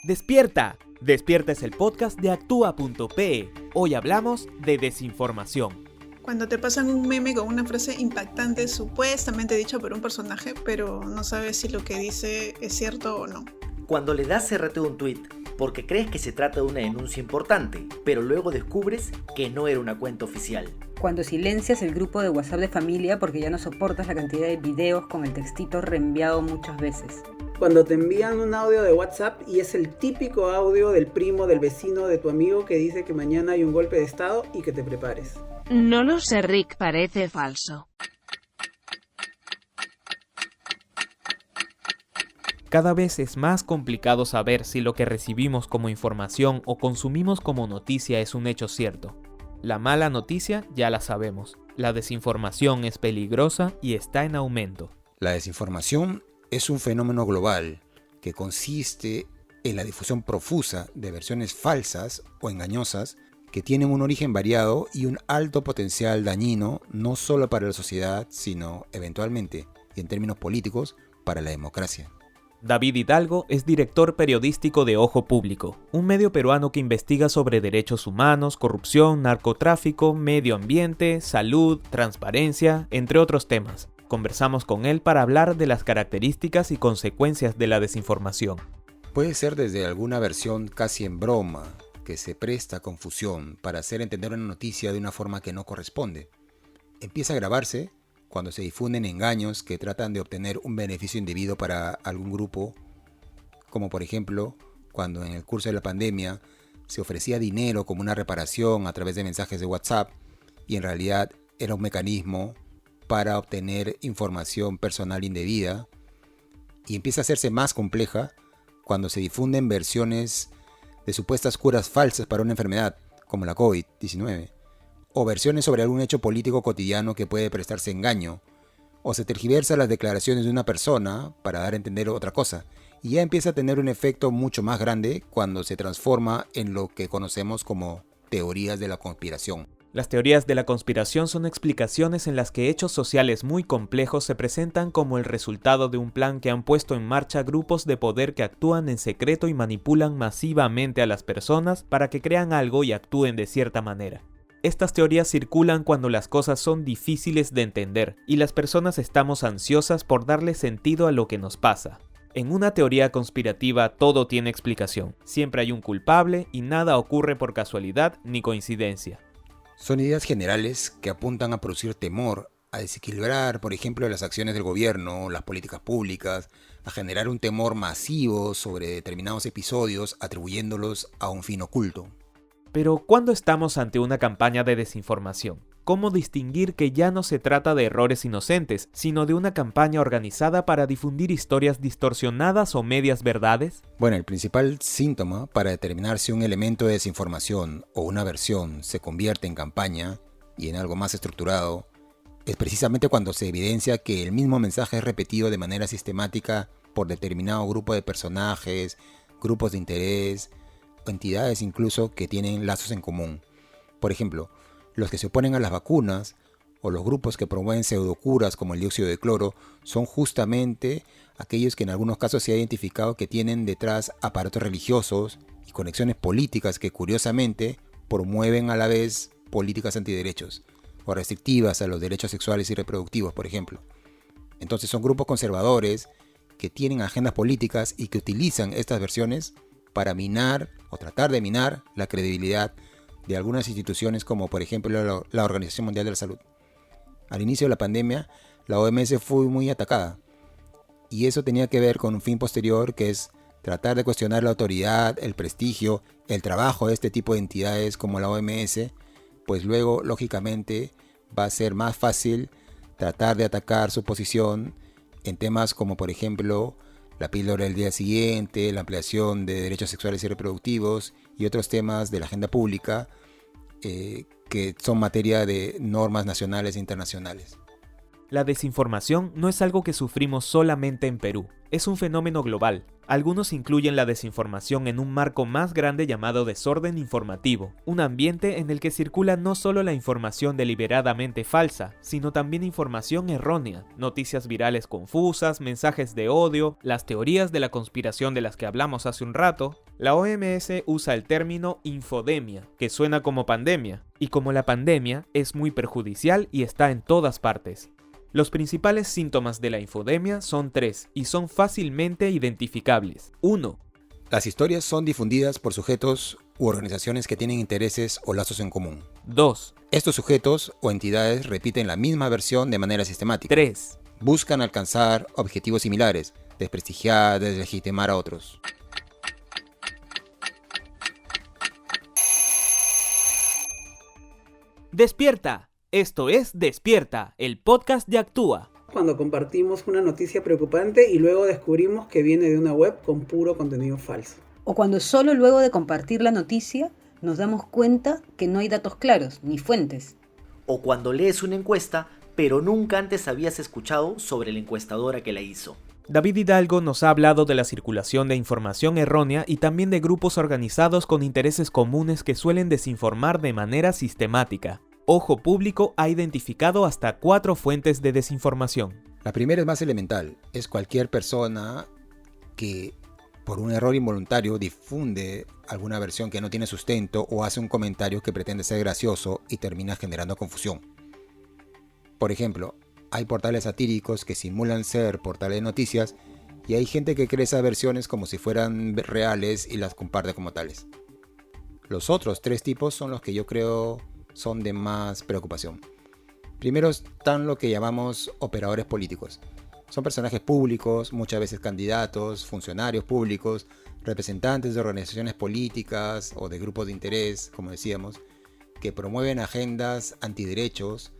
¡Despierta! Despierta es el podcast de Actúa.pe. Hoy hablamos de desinformación. Cuando te pasan un meme con una frase impactante supuestamente dicha por un personaje, pero no sabes si lo que dice es cierto o no. Cuando le das CRT a un tweet porque crees que se trata de una denuncia importante, pero luego descubres que no era una cuenta oficial. Cuando silencias el grupo de WhatsApp de familia porque ya no soportas la cantidad de videos con el textito reenviado muchas veces. Cuando te envían un audio de WhatsApp y es el típico audio del primo, del vecino, de tu amigo que dice que mañana hay un golpe de estado y que te prepares. No lo sé, Rick, parece falso. Cada vez es más complicado saber si lo que recibimos como información o consumimos como noticia es un hecho cierto. La mala noticia ya la sabemos. La desinformación es peligrosa y está en aumento. La desinformación es un fenómeno global que consiste en la difusión profusa de versiones falsas o engañosas que tienen un origen variado y un alto potencial dañino no solo para la sociedad, sino eventualmente, y en términos políticos, para la democracia. David Hidalgo es director periodístico de Ojo Público, un medio peruano que investiga sobre derechos humanos, corrupción, narcotráfico, medio ambiente, salud, transparencia, entre otros temas. Conversamos con él para hablar de las características y consecuencias de la desinformación. Puede ser desde alguna versión casi en broma, que se presta a confusión para hacer entender una noticia de una forma que no corresponde. Empieza a grabarse cuando se difunden engaños que tratan de obtener un beneficio indebido para algún grupo, como por ejemplo, cuando en el curso de la pandemia se ofrecía dinero como una reparación a través de mensajes de WhatsApp y en realidad era un mecanismo para obtener información personal indebida, y empieza a hacerse más compleja cuando se difunden versiones de supuestas curas falsas para una enfermedad, como la COVID-19, o versiones sobre algún hecho político cotidiano que puede prestarse engaño, o se tergiversa las declaraciones de una persona para dar a entender otra cosa, y ya empieza a tener un efecto mucho más grande cuando se transforma en lo que conocemos como teorías de la conspiración. Las teorías de la conspiración son explicaciones en las que hechos sociales muy complejos se presentan como el resultado de un plan que han puesto en marcha grupos de poder que actúan en secreto y manipulan masivamente a las personas para que crean algo y actúen de cierta manera. Estas teorías circulan cuando las cosas son difíciles de entender y las personas estamos ansiosas por darle sentido a lo que nos pasa. En una teoría conspirativa todo tiene explicación. Siempre hay un culpable y nada ocurre por casualidad ni coincidencia. Son ideas generales que apuntan a producir temor, a desequilibrar, por ejemplo, las acciones del gobierno, las políticas públicas, a generar un temor masivo sobre determinados episodios atribuyéndolos a un fin oculto. Pero ¿cuándo estamos ante una campaña de desinformación? ¿Cómo distinguir que ya no se trata de errores inocentes, sino de una campaña organizada para difundir historias distorsionadas o medias verdades? Bueno, el principal síntoma para determinar si un elemento de desinformación o una versión se convierte en campaña y en algo más estructurado es precisamente cuando se evidencia que el mismo mensaje es repetido de manera sistemática por determinado grupo de personajes, grupos de interés, o entidades incluso que tienen lazos en común. Por ejemplo, los que se oponen a las vacunas o los grupos que promueven pseudocuras como el dióxido de cloro son justamente aquellos que en algunos casos se ha identificado que tienen detrás aparatos religiosos y conexiones políticas que curiosamente promueven a la vez políticas antiderechos o restrictivas a los derechos sexuales y reproductivos, por ejemplo. Entonces son grupos conservadores que tienen agendas políticas y que utilizan estas versiones para minar o tratar de minar la credibilidad de algunas instituciones como por ejemplo la Organización Mundial de la Salud. Al inicio de la pandemia, la OMS fue muy atacada y eso tenía que ver con un fin posterior que es tratar de cuestionar la autoridad, el prestigio, el trabajo de este tipo de entidades como la OMS, pues luego lógicamente va a ser más fácil tratar de atacar su posición en temas como por ejemplo la píldora del día siguiente, la ampliación de derechos sexuales y reproductivos y otros temas de la agenda pública que son materia de normas nacionales e internacionales. La desinformación no es algo que sufrimos solamente en Perú, es un fenómeno global. Algunos incluyen la desinformación en un marco más grande llamado desorden informativo, un ambiente en el que circula no solo la información deliberadamente falsa, sino también información errónea, noticias virales confusas, mensajes de odio, las teorías de la conspiración de las que hablamos hace un rato. La OMS usa el término infodemia, que suena como pandemia, y como la pandemia es muy perjudicial y está en todas partes. Los principales síntomas de la infodemia son 3 y son fácilmente identificables. 1. Las historias son difundidas por sujetos u organizaciones que tienen intereses o lazos en común. 2. Estos sujetos o entidades repiten la misma versión de manera sistemática. 3. Buscan alcanzar objetivos similares, desprestigiar, deslegitimar a otros. ¡Despierta! Esto es Despierta, el podcast de Actúa. Cuando compartimos una noticia preocupante y luego descubrimos que viene de una web con puro contenido falso. O cuando solo luego de compartir la noticia nos damos cuenta que no hay datos claros ni fuentes. O cuando lees una encuesta, pero nunca antes habías escuchado sobre la encuestadora que la hizo. David Hidalgo nos ha hablado de la circulación de información errónea y también de grupos organizados con intereses comunes que suelen desinformar de manera sistemática. Ojo Público ha identificado hasta 4 fuentes de desinformación. La primera es más elemental, es cualquier persona que por un error involuntario difunde alguna versión que no tiene sustento o hace un comentario que pretende ser gracioso y termina generando confusión. Por ejemplo, hay portales satíricos que simulan ser portales de noticias y hay gente que cree esas versiones como si fueran reales y las comparte como tales. Los otros 3 tipos son los que yo creo son de más preocupación. Primero están lo que llamamos operadores políticos. Son personajes públicos, muchas veces candidatos, funcionarios públicos, representantes de organizaciones políticas o de grupos de interés, como decíamos, que promueven agendas antiderechos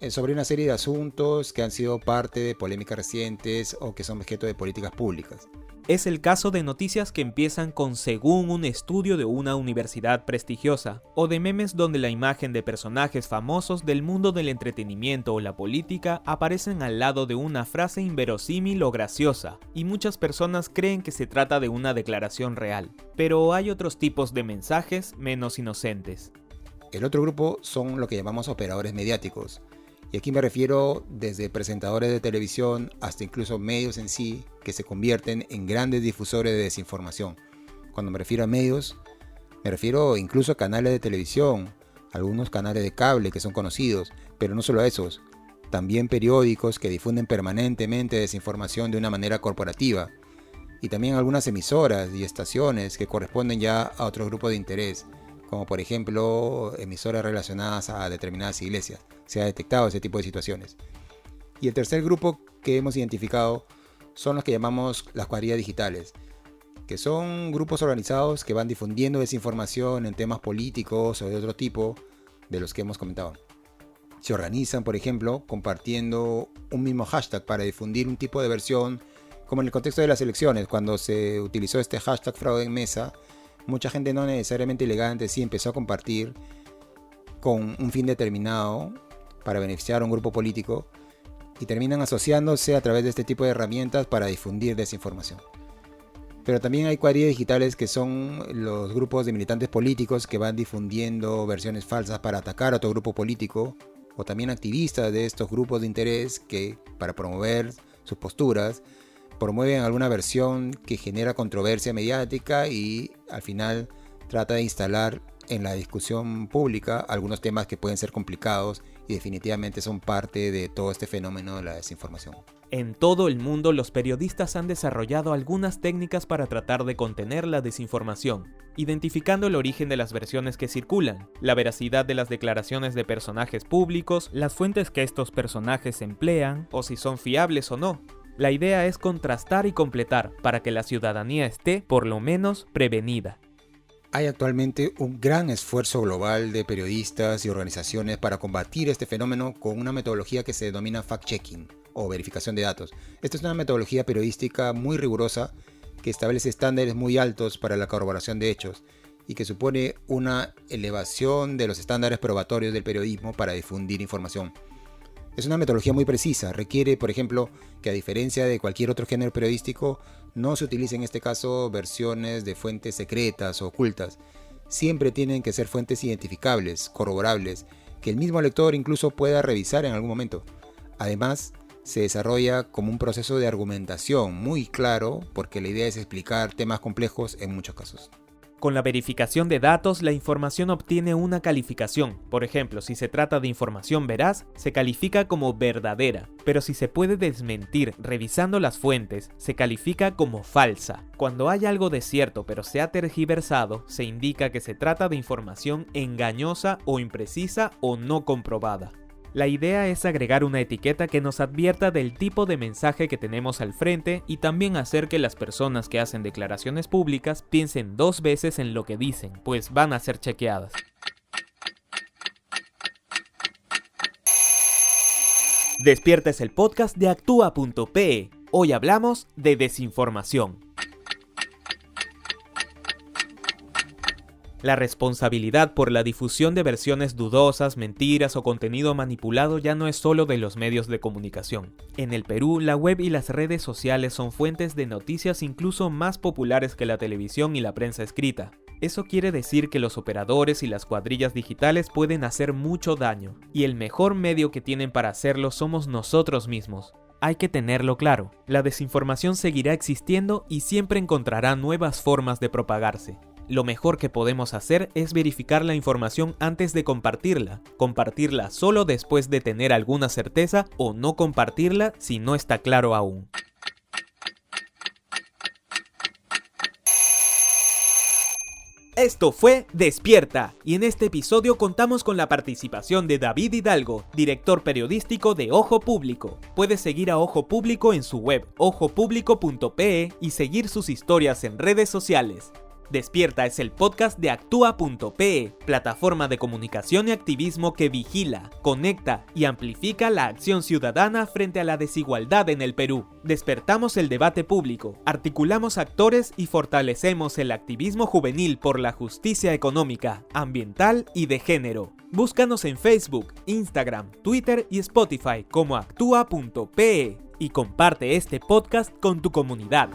sobre una serie de asuntos que han sido parte de polémicas recientes o que son objeto de políticas públicas. Es el caso de noticias que empiezan con según un estudio de una universidad prestigiosa, o de memes donde la imagen de personajes famosos del mundo del entretenimiento o la política aparecen al lado de una frase inverosímil o graciosa, y muchas personas creen que se trata de una declaración real. Pero hay otros tipos de mensajes menos inocentes. El otro grupo son lo que llamamos operadores mediáticos. Y aquí me refiero desde presentadores de televisión hasta incluso medios en sí que se convierten en grandes difusores de desinformación. Cuando me refiero a medios, me refiero incluso a canales de televisión, algunos canales de cable que son conocidos, pero no solo a esos, también periódicos que difunden permanentemente desinformación de una manera corporativa, y también algunas emisoras y estaciones que corresponden ya a otro grupo de interés, como por ejemplo emisoras relacionadas a determinadas iglesias. Se ha detectado ese tipo de situaciones. Y el tercer grupo que hemos identificado son los que llamamos las cuadrillas digitales, que son grupos organizados que van difundiendo desinformación en temas políticos o de otro tipo de los que hemos comentado. Se organizan, por ejemplo, compartiendo un mismo hashtag para difundir un tipo de versión, como en el contexto de las elecciones, cuando se utilizó este hashtag fraude en mesa. Mucha gente no necesariamente ilegalmente sí empezó a compartir con un fin determinado para beneficiar a un grupo político y terminan asociándose a través de este tipo de herramientas para difundir desinformación. Pero también hay cuadrillas digitales que son los grupos de militantes políticos que van difundiendo versiones falsas para atacar a otro grupo político, o también activistas de estos grupos de interés que, para promover sus posturas, promueven alguna versión que genera controversia mediática y al final trata de instalar en la discusión pública algunos temas que pueden ser complicados y definitivamente son parte de todo este fenómeno de la desinformación. En todo el mundo, los periodistas han desarrollado algunas técnicas para tratar de contener la desinformación, identificando el origen de las versiones que circulan, la veracidad de las declaraciones de personajes públicos, las fuentes que estos personajes emplean o si son fiables o no. La idea es contrastar y completar para que la ciudadanía esté, por lo menos, prevenida. Hay actualmente un gran esfuerzo global de periodistas y organizaciones para combatir este fenómeno con una metodología que se denomina fact-checking o verificación de datos. Esta es una metodología periodística muy rigurosa que establece estándares muy altos para la corroboración de hechos y que supone una elevación de los estándares probatorios del periodismo para difundir información. Es una metodología muy precisa, requiere, por ejemplo, que a diferencia de cualquier otro género periodístico, no se utilicen en este caso versiones de fuentes secretas o ocultas. Siempre tienen que ser fuentes identificables, corroborables, que el mismo lector incluso pueda revisar en algún momento. Además, se desarrolla como un proceso de argumentación muy claro, porque la idea es explicar temas complejos en muchos casos. Con la verificación de datos, la información obtiene una calificación. Por ejemplo, si se trata de información veraz, se califica como verdadera. Pero si se puede desmentir revisando las fuentes, se califica como falsa. Cuando hay algo de cierto pero se ha tergiversado, se indica que se trata de información engañosa o imprecisa o no comprobada. La idea es agregar una etiqueta que nos advierta del tipo de mensaje que tenemos al frente y también hacer que las personas que hacen declaraciones públicas piensen 2 veces en lo que dicen, pues van a ser chequeadas. Despierta es el podcast de Actúa.pe. Hoy hablamos de desinformación. La responsabilidad por la difusión de versiones dudosas, mentiras o contenido manipulado ya no es solo de los medios de comunicación. En el Perú, la web y las redes sociales son fuentes de noticias incluso más populares que la televisión y la prensa escrita. Eso quiere decir que los operadores y las cuadrillas digitales pueden hacer mucho daño, y el mejor medio que tienen para hacerlo somos nosotros mismos. Hay que tenerlo claro, la desinformación seguirá existiendo y siempre encontrará nuevas formas de propagarse. Lo mejor que podemos hacer es verificar la información antes de compartirla solo después de tener alguna certeza o no compartirla si no está claro aún. Esto fue Despierta, y en este episodio contamos con la participación de David Hidalgo, director periodístico de Ojo Público. Puedes seguir a Ojo Público en su web ojopublico.pe y seguir sus historias en redes sociales. Despierta es el podcast de Actúa.pe, plataforma de comunicación y activismo que vigila, conecta y amplifica la acción ciudadana frente a la desigualdad en el Perú. Despertamos el debate público, articulamos actores y fortalecemos el activismo juvenil por la justicia económica, ambiental y de género. Búscanos en Facebook, Instagram, Twitter y Spotify como Actúa.pe y comparte este podcast con tu comunidad.